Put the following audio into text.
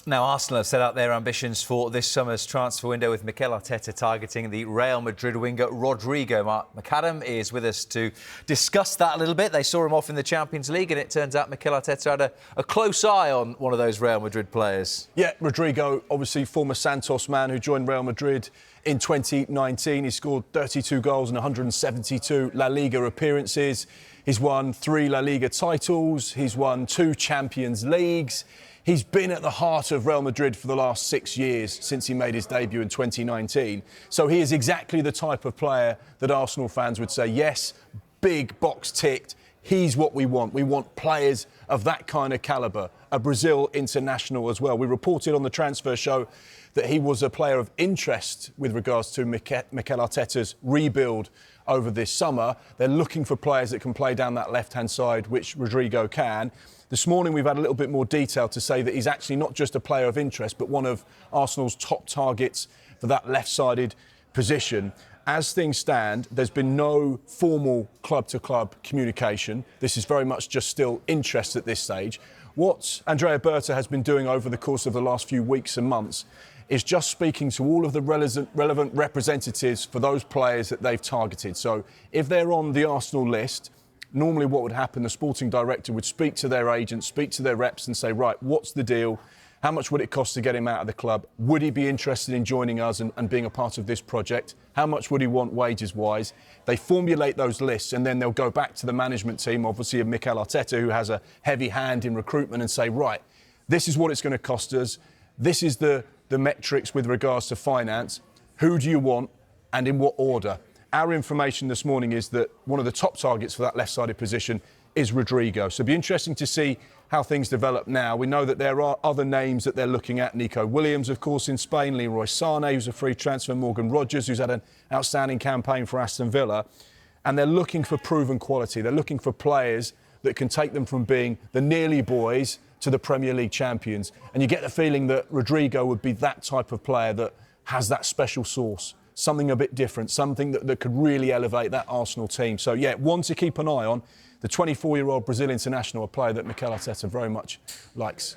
Now, Arsenal have set out their ambitions for this summer's transfer window with Mikel Arteta targeting the Real Madrid winger Rodrygo. Mark McAdam is with us to discuss that a little bit. They saw him off in the Champions League, and it turns out Mikel Arteta had a close eye on one of those Real Madrid players. Yeah, Rodrygo, obviously former Santos man who joined Real Madrid in 2019. He scored 32 goals in 172 La Liga appearances. He's won 3 La Liga titles. He's won 2 Champions Leagues. He's been at the heart of Real Madrid for the last 6 years since he made his debut in 2019. So he is exactly the type of player that Arsenal fans would say, yes, big box ticked. He's what we want. We want players of that kind of calibre. A Brazil international as well. We reported on the transfer show that he was a player of interest with regards to Mikel Arteta's rebuild over this summer. They're looking for players that can play down that left-hand side, which Rodrygo can. This morning we've had a little bit more detail to say that he's actually not just a player of interest, but one of Arsenal's top targets for that left-sided position. As things stand, there's been no formal club-to-club communication. This is very much just still interest at this stage. What Andrea Berta has been doing over the course of the last few weeks and months is just speaking to all of the relevant representatives for those players that they've targeted. So if they're on the Arsenal list, normally what would happen, the sporting director would speak to their agents, speak to their reps and say, right, what's the deal? How much would it cost to get him out of the club? Would he be interested in joining us and being a part of this project? How much would he want wages-wise? They formulate those lists and then they'll go back to the management team, obviously of Mikel Arteta, who has a heavy hand in recruitment, and say, right, this is what it's going to cost us. This is the metrics with regards to finance. Who do you want and in what order? Our information this morning is that one of the top targets for that left-sided position is Rodrygo. So it'll be interesting to see how things develop now. We know that there are other names that they're looking at. Nico Williams, of course, in Spain. Leroy Sané, who's a free transfer. Morgan Rogers, who's had an outstanding campaign for Aston Villa. And they're looking for proven quality. They're looking for players that can take them from being the nearly boys to the Premier League champions. And you get the feeling that Rodrygo would be that type of player that has that special sauce, something a bit different, something that could really elevate that Arsenal team. So, yeah, one to keep an eye on. The 24-year-old Brazil international, a player that Mikel Arteta very much likes.